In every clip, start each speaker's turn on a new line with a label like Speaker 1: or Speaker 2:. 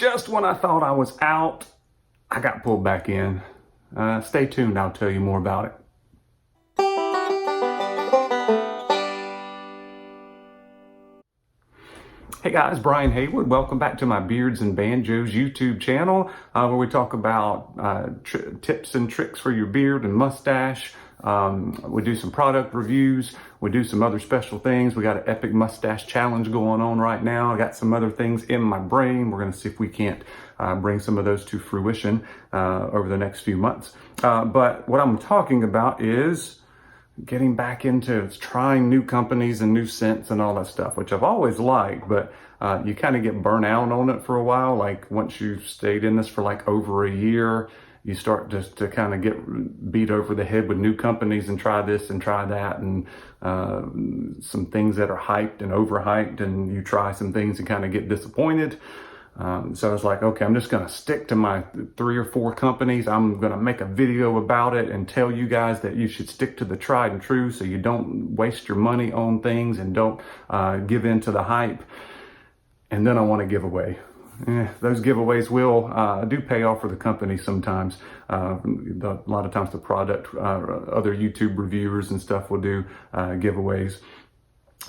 Speaker 1: just when I thought I was out, I got pulled back in. Stay tuned, I'll tell you more about it. Hey guys, Brian Haywood. Welcome back to my Beards and Banjos YouTube channel, where we talk about tips and tricks for your beard and mustache. We do some product reviews. We do some other special things. We got an epic mustache challenge going on right now. I got some other things in my brain. We're going to see if we can't bring some of those to fruition over the next few months. But what I'm talking about is getting back into trying new companies and new scents and all that stuff, which I've always liked, but you kind of get burnt out on it for a while. Like once you've stayed in this for like over a year, you start just to kind of get beat over the head with new companies and try this and try that, and some things that are hyped and overhyped, and you try some things and kind of get disappointed. So I was like, okay, I'm just going to stick to my 3 or 4 companies. I'm going to make a video about it and tell you guys that you should stick to the tried and true so you don't waste your money on things and don't give in to the hype. And then I want to give away. Those giveaways do pay off for the company sometimes. A lot of times the product, other YouTube reviewers and stuff will do giveaways.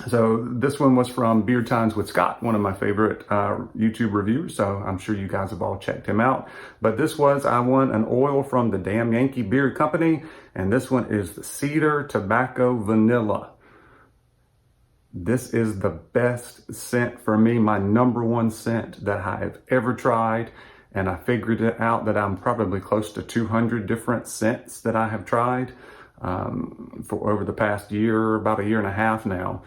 Speaker 1: So this one was from Beard Times with Scott, one of my favorite YouTube reviewers. So I'm sure you guys have all checked him out. But I won an oil from the Damn Yankee Beard Company. And this one is the Cedar Tobacco Vanilla. This is the best scent for me, my -- scent that I've ever tried. And I figured it out that I'm probably close to 200 different scents that I have tried for over the past year, about a year and a half now.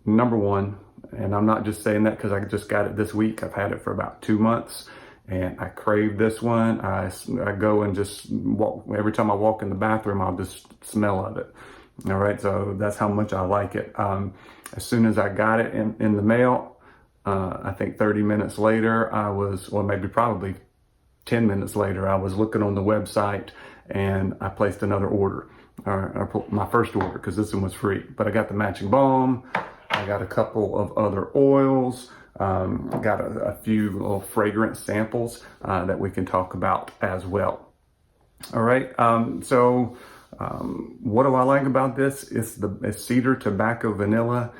Speaker 1: #1, and I'm not just saying that because I just got it this week. I've had it for about 2 months, and I crave this one. I go and just walk. Every time I walk in the bathroom, I'll just smell of it. All right, so that's how much I like it. As soon as I got it in the mail, I think 30 minutes later, probably 10 minutes later, I was looking on the website and I placed another order. My first order, because this one was free, but I got the matching balm. I got a couple of other oils. Got a few little fragrance samples that we can talk about as well. All right. What do I like about this? It's Cedar Tobacco Vanilla.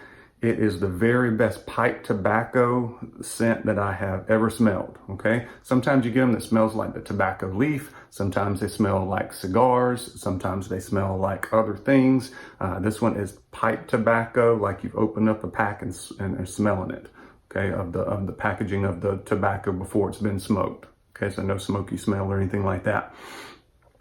Speaker 1: It is the very best pipe tobacco scent that I have ever smelled, okay? Sometimes you get them that smells like the tobacco leaf. Sometimes they smell like cigars. Sometimes they smell like other things. This one is pipe tobacco, like you've opened up a pack and are smelling it, okay, of the packaging of the tobacco before it's been smoked, okay? So no smoky smell or anything like that.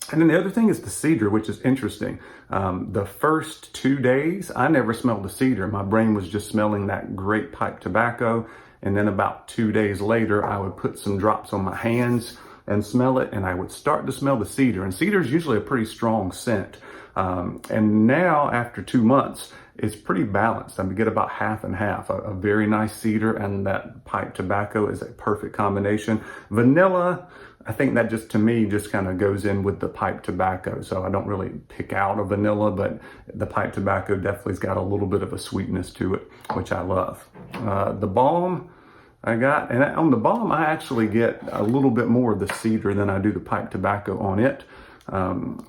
Speaker 1: And then the other thing is the cedar, which is interesting. The first 2 days, I never smelled the cedar. My brain was just smelling that great pipe tobacco. And then about 2 days later, I would put some drops on my hands and smell it, and I would start to smell the cedar. And cedar is usually a pretty strong scent. And now, after 2 months, it's pretty balanced. I get about half and half. A very nice cedar and that pipe tobacco is a perfect combination. Vanilla, I think that just, to me, just kind of goes in with the pipe tobacco. So I don't really pick out a vanilla, but the pipe tobacco definitely's got a little bit of a sweetness to it, which I love. The balm I got, and on the balm, I actually get a little bit more of the cedar than I do the pipe tobacco on it.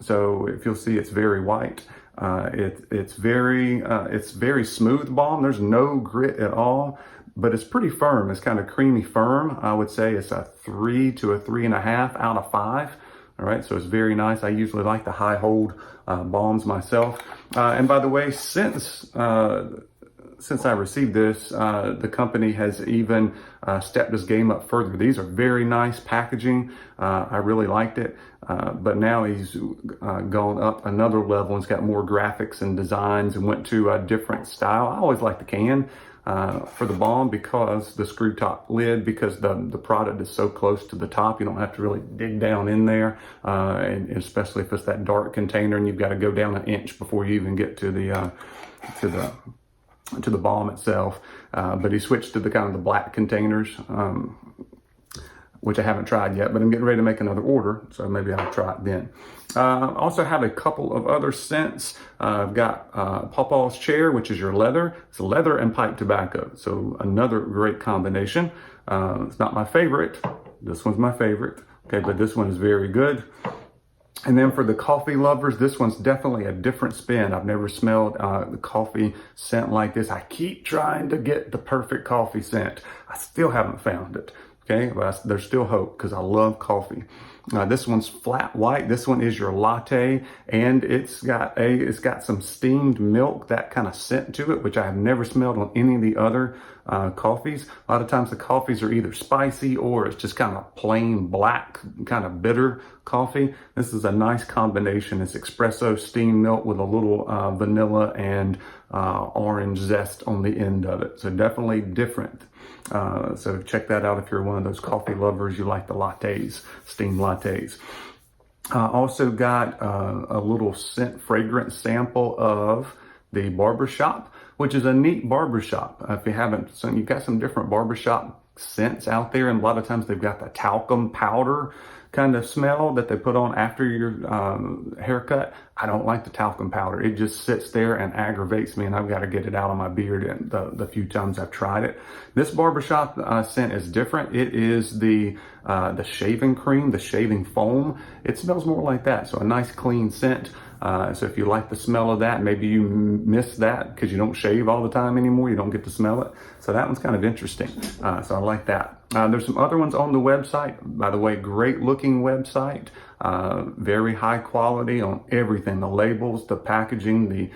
Speaker 1: So if you'll see, it's very white. It's very smooth balm. There's no grit at all, but it's pretty firm. It's kind of creamy firm. I would say it's a 3 to a 3.5 out of 5. All right, so it's very nice. I usually like the high hold balms myself. And by the way, since I received this, the company has even stepped this game up further. These are very nice packaging. I really liked it. But now he's gone up another level and it's got more graphics and designs and went to a different style. I always like the can for the balm because the screw top lid, because the product is so close to the top, you don't have to really dig down in there. And especially if it's that dark container and you've got to go down an inch before you even get to the balm itself. But he switched to the kind of the black containers. which I haven't tried yet, but I'm getting ready to make another order, so maybe I'll try it then. Also have a couple of other scents. I've got Pawpaw Chair, which is your leather. It's leather and pipe tobacco, so another great combination. It's not my favorite. This one's my favorite, okay, but this one is very good. And then for the coffee lovers, this one's definitely a different spin. I've never smelled the coffee scent like this. I keep trying to get the perfect coffee scent. I still haven't found it. Okay, but there's still hope because I love coffee. This one's flat white. This one is your latte, and it's got some steamed milk, that kind of scent to it, which I have never smelled on any of the other coffees. A lot of times the coffees are either spicy or it's just kind of plain black, kind of bitter coffee. This is a nice combination. It's espresso steamed milk with a little vanilla and orange zest on the end of it. So definitely different. So check that out if you're one of those coffee lovers, you like the lattes, steamed lattes. Also got a little scent fragrance sample of the Barbershop, which is a neat barbershop. If you haven't, so you've got some different barbershop scents out there, and a lot of times they've got the talcum powder kind of smell that they put on after your haircut. I don't like the talcum powder. It just sits there and aggravates me, and I've got to get it out of my beard and the few times I've tried it. This barbershop scent is different. It is the shaving cream, the shaving foam. It smells more like that, so a nice clean scent. So if you like the smell of that, maybe you miss that because you don't shave all the time anymore, you don't get to smell it. So that one's kind of interesting. So I like that. There's some other ones on the website. By the way, great looking website. Very high quality on everything, the labels, the packaging, the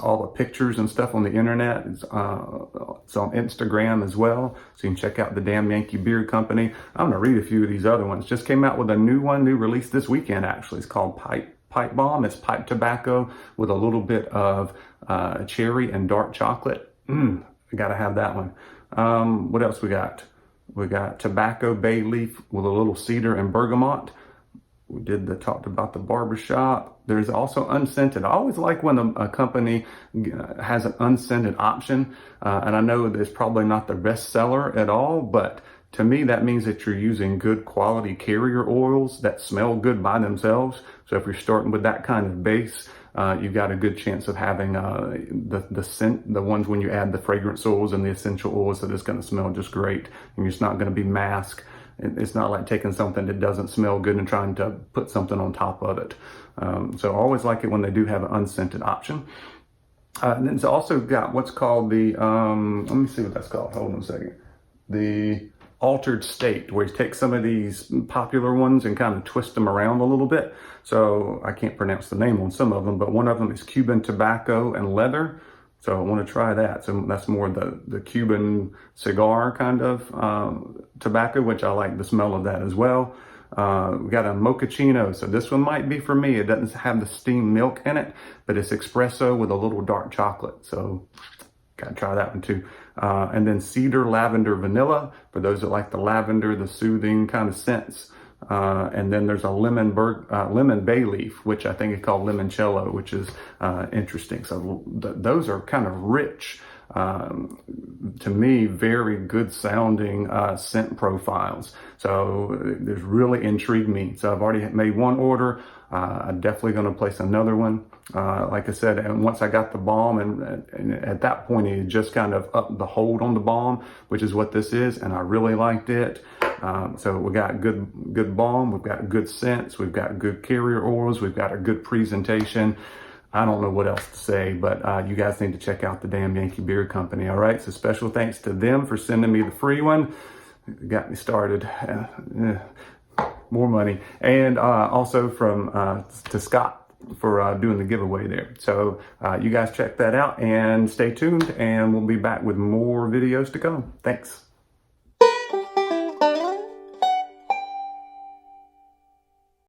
Speaker 1: all the pictures and stuff on the internet. It's on Instagram as well, so you can check out the Damn Yankee Beard Company. I'm gonna read a few of these other ones. Just came out with a new release this weekend actually. It's called Pipe Bomb. It's pipe tobacco with a little bit of cherry and dark chocolate. I gotta have that one. What else we got? We got tobacco bay leaf with a little cedar and bergamot. We talked about the barbershop. There's also unscented. I always like when a company has an unscented option. And I know that it's probably not the best seller at all, but to me, that means that you're using good quality carrier oils that smell good by themselves. So if you're starting with that kind of base, you've got a good chance of having the scent, the ones when you add the fragrance oils and the essential oils, that it's going to smell just great. And it's not going to be masked. It's not like taking something that doesn't smell good and trying to put something on top of it. So I always like it when they do have an unscented option. And then it's also got what's called the, let me see what that's called. Hold on a second. The altered state, where you take some of these popular ones and kind of twist them around a little bit. So I can't pronounce the name on some of them, but one of them is Cuban tobacco and leather. So I want to try that. So that's more the Cuban cigar kind of tobacco, which I like the smell of that as well. We got a mochaccino. So this one might be for me. It doesn't have the steamed milk in it, but it's espresso with a little dark chocolate. So gotta try that one too. And then cedar lavender vanilla, for those that like the lavender, the soothing kind of scents. And then there's a lemon bay leaf, which I think is called limoncello, which is interesting. So those are kind of rich, to me, very good sounding scent profiles. So there's really intrigued me. So I've already made one order. I'm definitely going to place another one. Like I said, and once I got the balm, and at that point, it just kind of upped the hold on the balm, which is what this is, and I really liked it. So we got good balm, we've got good scents, we've got good carrier oils, we've got a good presentation. I don't know what else to say, but you guys need to check out the Damn Yankee Beard Company. All right, so special thanks to them for sending me the free one. It got me started. More money. And also to Scott for doing the giveaway there. So you guys check that out and stay tuned, and we'll be back with more videos to come. Thanks.